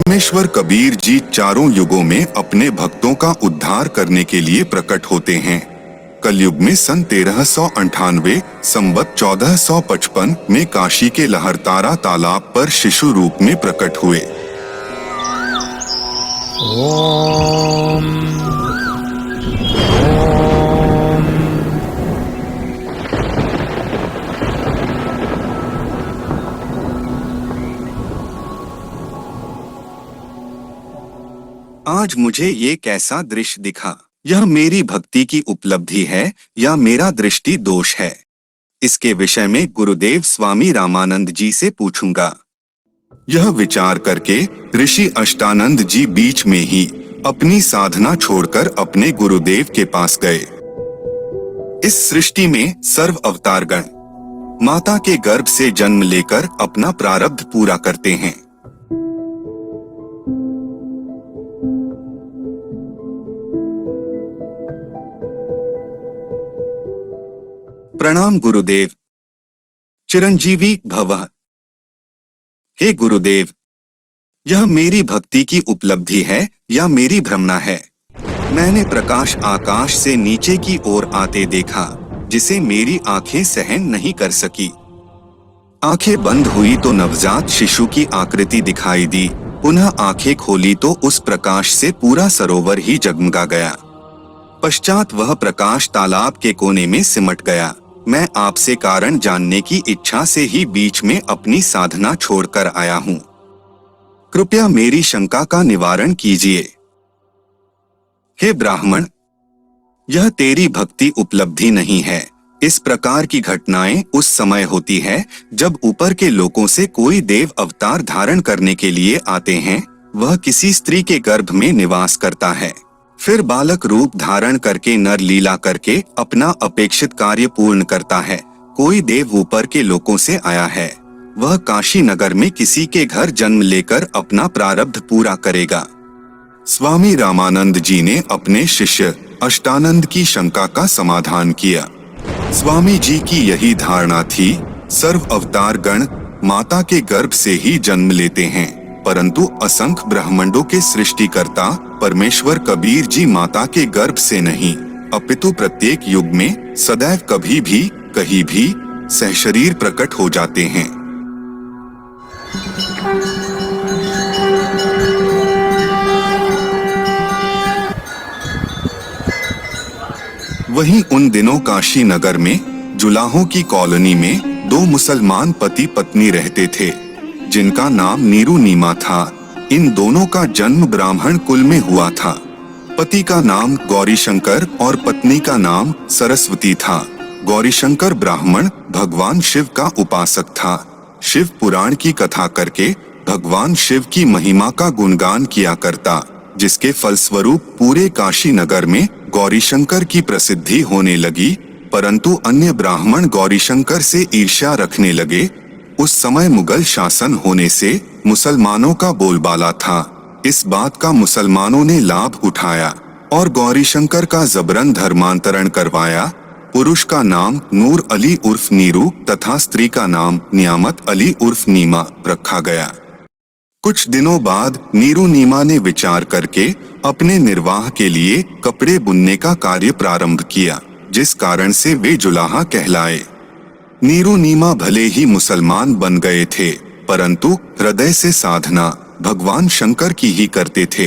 परमेश्वर कबीर जी चारों युगों में अपने भक्तों का उद्धार करने के लिए प्रकट होते हैं। कलयुग में सन 1398 संवत 1455 में काशी के लहरतारा तालाब पर शिशु रूप में प्रकट हुए। ओम आज मुझे ये कैसा दृश्य दिखा? यह मेरी भक्ति की उपलब्धि है या मेरा दृष्टि दोष है? इसके विषय में गुरुदेव स्वामी रामानंद जी से पूछूंगा। यह विचार करके ऋषि अष्टानंद जी बीच में ही अपनी साधना छोड़कर अपने गुरुदेव के पास गए। इस सृष्टि में सर्व अवतारगण माता के गर्भ से जन्म लेकर अपना प्रारब्ध पूरा करते हैं। प्रणाम गुरुदेव। चिरंजीवी भवः। हे गुरुदेव, यह मेरी भक्ति की उपलब्धि है या मेरी भ्रमणा है? मैंने प्रकाश आकाश से नीचे की ओर आते देखा, जिसे मेरी आंखें सहन नहीं कर सकी। आंखें बंद हुई तो नवजात शिशु की आकृति दिखाई दी। पुनः आंखें खोली तो उस प्रकाश से पूरा सरोवर ही जगमगा गया। पश्चात वह प्रकाश तालाब के कोने में सिमट गया। मैं आपसे कारण जानने की इच्छा से ही बीच में अपनी साधना छोड़कर आया हूँ। कृपया मेरी शंका का निवारण कीजिए। हे ब्राह्मण, यह तेरी भक्ति उपलब्धि नहीं है। इस प्रकार की घटनाएं उस समय होती है जब ऊपर के लोकों से कोई देव अवतार धारण करने के लिए आते हैं। वह किसी स्त्री के गर्भ में निवास करता है, फिर बालक रूप धारण करके नर लीला करके अपना अपेक्षित कार्य पूर्ण करता है। कोई देव ऊपर के लोकों से आया है, वह काशी नगर में किसी के घर जन्म लेकर अपना प्रारब्ध पूरा करेगा। स्वामी रामानंद जी ने अपने शिष्य अष्टानंद की शंका का समाधान किया। स्वामी जी की यही धारणा थी, सर्व अवतार गण माता के गर्भ से ही जन्म लेते हैं, परंतु असंख्य ब्रह्मांडों के सृष्टिकर्ता परमेश्वर कबीर जी माता के गर्भ से नहीं, अपितु प्रत्येक युग में सदैव कभी भी कहीं भी सहशरीर प्रकट हो जाते हैं। वहीं उन दिनों काशी नगर में जुलाहों की कॉलोनी में दो मुसलमान पति पत्नी रहते थे, जिनका नाम नीरू नीमा था। इन दोनों का जन्म ब्राह्मण कुल में हुआ था। पति का नाम गौरीशंकर और पत्नी का नाम सरस्वती था। गौरीशंकर ब्राह्मण भगवान शिव का उपासक था। शिव पुराण की कथा करके भगवान शिव की महिमा का गुणगान किया करता, जिसके फलस्वरूप पूरे काशी नगर में गौरीशंकर की प्रसिद्धि होने लगी। परंतु अन्य ब्राह्मण गौरीशंकर से ईर्ष्या रखने लगे। उस समय मुगल शासन होने से मुसलमानों का बोलबाला था। इस बात का मुसलमानों ने लाभ उठाया और गौरीशंकर का जबरन धर्मांतरण करवाया। पुरुष का नाम नूर अली उर्फ नीरू तथा स्त्री का नाम नियामत अली उर्फ नीमा रखा गया। कुछ दिनों बाद नीरू नीमा ने विचार करके अपने निर्वाह के लिए कपड़े बुनने का कार्य प्रारंभ किया, जिस कारण से वे जुलाहा कहलाए। नीरू नीमा भले ही मुसलमान बन गए थे, परंतु हृदय से साधना भगवान शंकर की ही करते थे।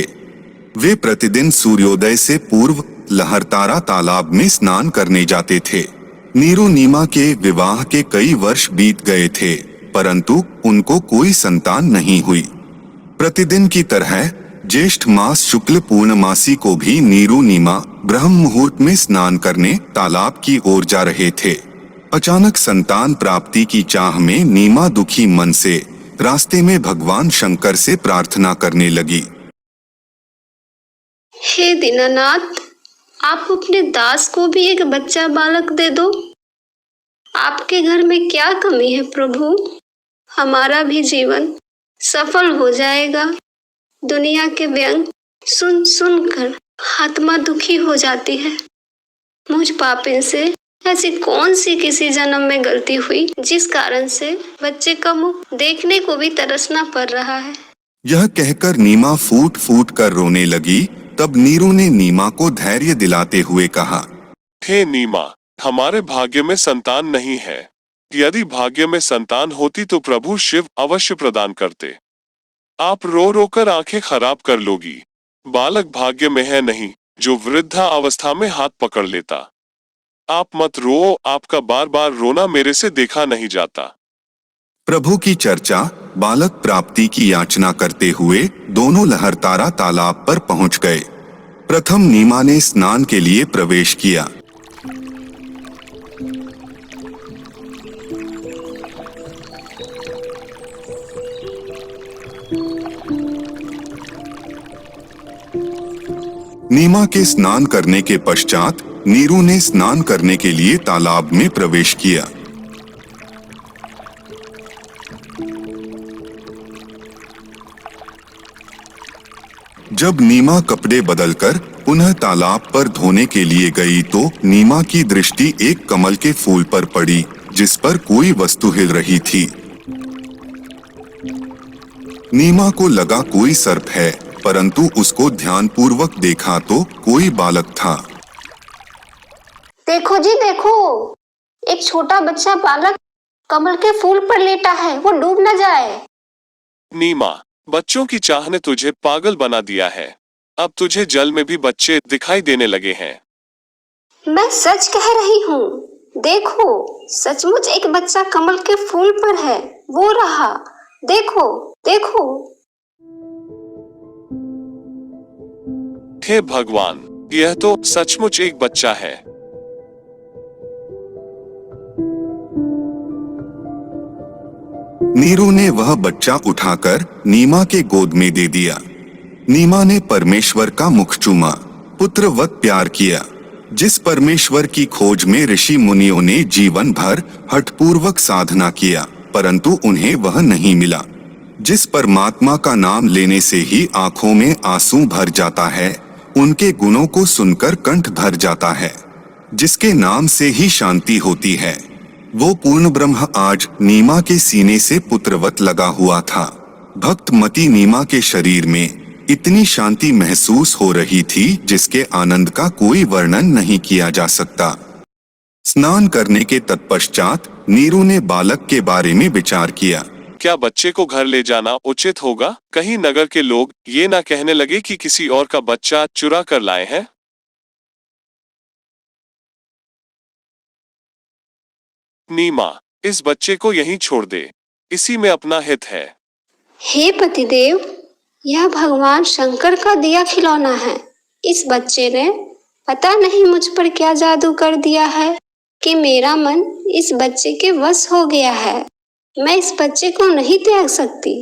वे प्रतिदिन सूर्योदय से पूर्व लहरतारा तालाब में स्नान करने जाते थे। नीरू नीमा के विवाह के कई वर्ष बीत गए थे, परंतु उनको कोई संतान नहीं हुई। प्रतिदिन की तरह ज्येष्ठ मास शुक्ल पूर्णमासी को भी नीरू नीमा ब्रह्म मुहूर्त में स्नान करने तालाब की ओर जा रहे थे। अचानक संतान प्राप्ति की चाह में नीमा दुखी मन से रास्ते में भगवान शंकर से प्रार्थना करने लगी। हे दीनानाथ, आप अपने दास को भी एक बच्चा बालक दे दो। आपके घर में क्या कमी है प्रभु? हमारा भी जीवन सफल हो जाएगा। दुनिया के व्यंग सुन सुन कर आत्मा दुखी हो जाती है। मुझ पापिन से ऐसी कौन सी किसी जन्म में गलती हुई जिस कारण से बच्चे का मुख देखने को भी तरसना पड़ रहा है। यह कहकर नीमा फूट फूट कर रोने लगी। तब नीरू ने नीमा को धैर्य दिलाते हुए कहा, हे नीमा, हमारे भाग्य में संतान नहीं है। यदि भाग्य में संतान होती तो प्रभु शिव अवश्य प्रदान करते। आप रो रो कर आंखें खराब कर लोगी। बालक भाग्य में है नहीं जो वृद्धा अवस्था में हाथ पकड़ लेता। आप मत रो, आपका बार बार रोना मेरे से देखा नहीं जाता। प्रभु की चर्चा बालक प्राप्ति की याचना करते हुए दोनों लहरतारा तालाब पर पहुंच गए। प्रथम नीमा ने स्नान के लिए प्रवेश किया। नीमा के स्नान करने के पश्चात नीरू ने स्नान करने के लिए तालाब में प्रवेश किया। जब नीमा कपड़े बदलकर पुनः तालाब पर धोने के लिए गई तो नीमा की दृष्टि एक कमल के फूल पर पड़ी जिस पर कोई वस्तु हिल रही थी। नीमा को लगा कोई सर्प है, परंतु उसको ध्यानपूर्वक देखा तो कोई बालक था। देखो जी देखो, एक छोटा बच्चा बालक कमल के फूल पर लेटा है, वो डूब न जाए। नीमा, बच्चों की चाह ने तुझे पागल बना दिया है। अब तुझे जल में भी बच्चे दिखाई देने लगे हैं। मैं सच कह रही हूँ। देखो, सचमुच एक बच्चा कमल के फूल पर है, वो रहा। देखो देखो। हे भगवान, यह तो सचमुच एक बच्चा है। नीरू ने वह बच्चा उठाकर नीमा के गोद में दे दिया। नीमा ने परमेश्वर का मुख चूमा, पुत्रवत प्यार किया। जिस परमेश्वर की खोज में ऋषि मुनियों ने जीवन भर हठपूर्वक साधना किया, परंतु उन्हें वह नहीं मिला। जिस परमात्मा का नाम लेने से ही आंखों में आंसू भर जाता है, उनके गुणों को सुनकर कंठ भर जाता है, जिसके नाम से ही शांति होती है, वो पूर्ण ब्रह्म आज नीमा के सीने से पुत्रवत लगा हुआ था। भक्तमती नीमा के शरीर में इतनी शांति महसूस हो रही थी जिसके आनंद का कोई वर्णन नहीं किया जा सकता। स्नान करने के तत्पश्चात नीरू ने बालक के बारे में विचार किया। क्या बच्चे को घर ले जाना उचित होगा? कहीं नगर के लोग ये ना कहने लगे कि किसी और का बच्चा चुरा कर लाए हैं। नीमा, इस बच्चे को यहीं छोड़ दे, इसी में अपना हित है। हे पतिदेव, यह भगवान शंकर का दिया खिलौना है। इस बच्चे ने पता नहीं मुझ पर क्या जादू कर दिया है कि मेरा मन इस बच्चे के वश हो गया है। मैं इस बच्चे को नहीं त्याग सकती।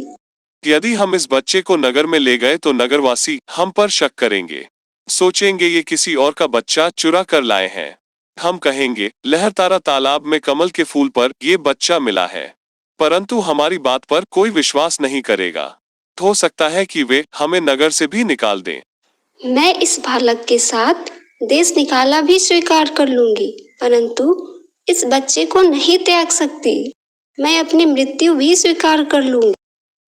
यदि हम इस बच्चे को नगर में ले गए तो नगरवासी हम पर शक करेंगे, सोचेंगे ये किसी और का बच्चा चुरा कर लाए हैं। हम कहेंगे लहरतारा तालाब में कमल के फूल पर ये बच्चा मिला है, परंतु हमारी बात पर कोई विश्वास नहीं करेगा। हो सकता है कि वे हमें नगर से भी निकाल दें। मैं इस बालक के साथ देश निकाला भी स्वीकार कर लूंगी, परंतु इस बच्चे को नहीं त्याग सकती। मैं अपनी मृत्यु भी स्वीकार कर लूंगी,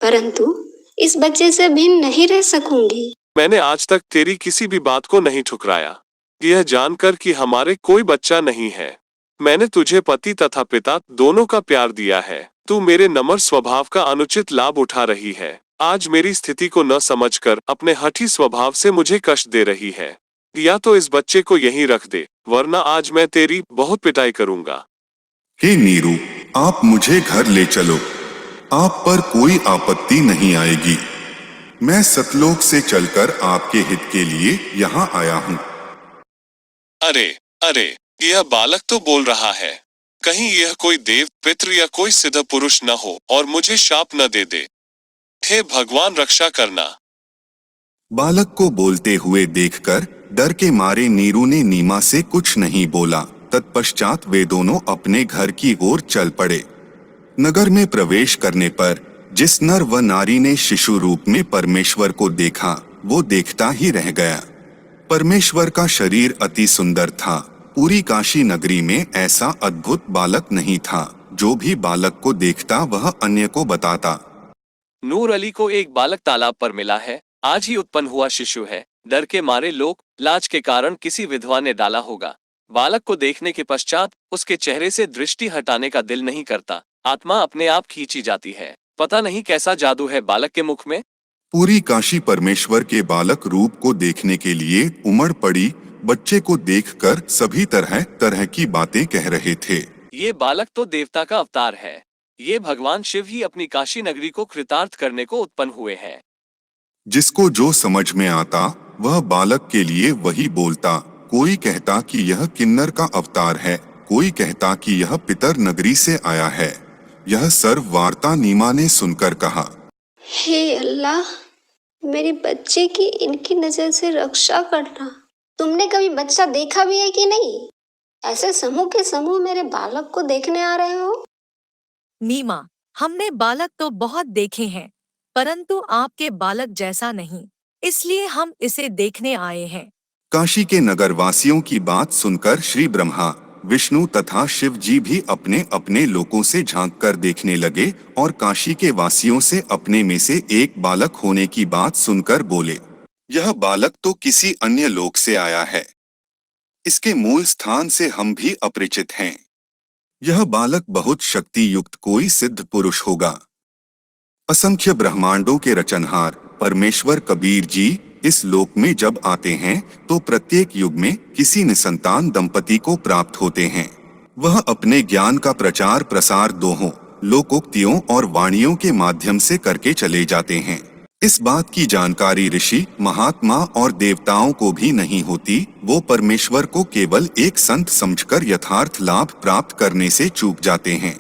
परंतु इस बच्चे से भिन्न नहीं रह सकूंगी। मैंने आज तक तेरी किसी भी बात को नहीं ठुकराया, यह जानकर कि हमारे कोई बच्चा नहीं है। मैंने तुझे पति तथा पिता दोनों का प्यार दिया है। तू मेरे नम्र स्वभाव का अनुचित लाभ उठा रही है। आज मेरी स्थिति को न समझकर अपने हठी स्वभाव से मुझे कष्ट दे रही है। या तो इस बच्चे को यहीं रख दे, वरना आज मैं तेरी बहुत पिटाई करूंगा। हे नीरू, आप मुझे घर ले चलो, आप पर कोई आपत्ति नहीं आएगी। मैं सतलोक से चलकर आपके हित के लिए यहाँ आया हूँ। अरे अरे, यह बालक तो बोल रहा है। कहीं यह कोई देव, पितृ या कोई सिद्ध पुरुष न हो और मुझे शाप न दे दे। हे भगवान, रक्षा करना। बालक को बोलते हुए देखकर डर के मारे नीरू ने नीमा से कुछ नहीं बोला। तत्पश्चात वे दोनों अपने घर की ओर चल पड़े। नगर में प्रवेश करने पर जिस नर व नारी ने शिशु रूप में परमेश्वर को देखा, वो देखता ही रह गया। परमेश्वर का शरीर अति सुंदर था। पूरी काशी नगरी में ऐसा अद्भुत बालक नहीं था। जो भी बालक को देखता वह अन्य को बताता। नूर अली को एक बालक तालाब पर मिला है। आज ही उत्पन्न हुआ शिशु है। डर के मारे लोग लाज के कारण किसी विधवा ने डाला होगा। बालक को देखने के पश्चात उसके चेहरे से दृष्टि हटाने का दिल नहीं करता। आत्मा अपने आप खींची जाती है। पता नहीं कैसा जादू है बालक के मुख में। पूरी काशी परमेश्वर के बालक रूप को देखने के लिए उमड़ पड़ी। बच्चे को देखकर सभी तरह तरह की बातें कह रहे थे। ये बालक तो देवता का अवतार है। ये भगवान शिव ही अपनी काशी नगरी को कृतार्थ करने को उत्पन्न हुए हैं। जिसको जो समझ में आता वह बालक के लिए वही बोलता। कोई कहता कि यह किन्नर का अवतार है, कोई कहता कि यह पितर नगरी से आया है। यह सर्व वार्ता नीमा ने सुनकर कहा, हे अल्लाह, मेरे बच्चे की इनकी नजर से रक्षा करना। तुमने कभी बच्चा देखा भी है कि नहीं? ऐसे समूह के समूह मेरे बालक को देखने आ रहे हो? नीमा, हमने बालक तो बहुत देखे हैं, परंतु आपके बालक जैसा नहीं, इसलिए हम इसे देखने आए हैं। काशी के नगरवासियों की बात सुनकर श्री ब्रह्मा, विष्णु तथा शिव जी भी अपने अपने लोकों से झांक कर देखने लगे और काशी के वासियों से अपने में से एक बालक होने की बात सुनकर बोले, यह बालक तो किसी अन्य लोक से आया है। इसके मूल स्थान से हम भी अपरिचित हैं। यह बालक बहुत शक्ति युक्त कोई सिद्ध पुरुष होगा। असंख्य ब्रह्मांडों के रचनहार परमेश्वर कबीर जी इस लोक में जब आते हैं तो प्रत्येक युग में किसी निसंतान दंपति को प्राप्त होते हैं। वह अपने ज्ञान का प्रचार प्रसार दोहों लोकोक्तियों और वाणियों के माध्यम से करके चले जाते हैं। इस बात की जानकारी ऋषि, महात्मा और देवताओं को भी नहीं होती। वो परमेश्वर को केवल एक संत समझकर यथार्थ लाभ प्राप्त करने से चूक जाते हैं।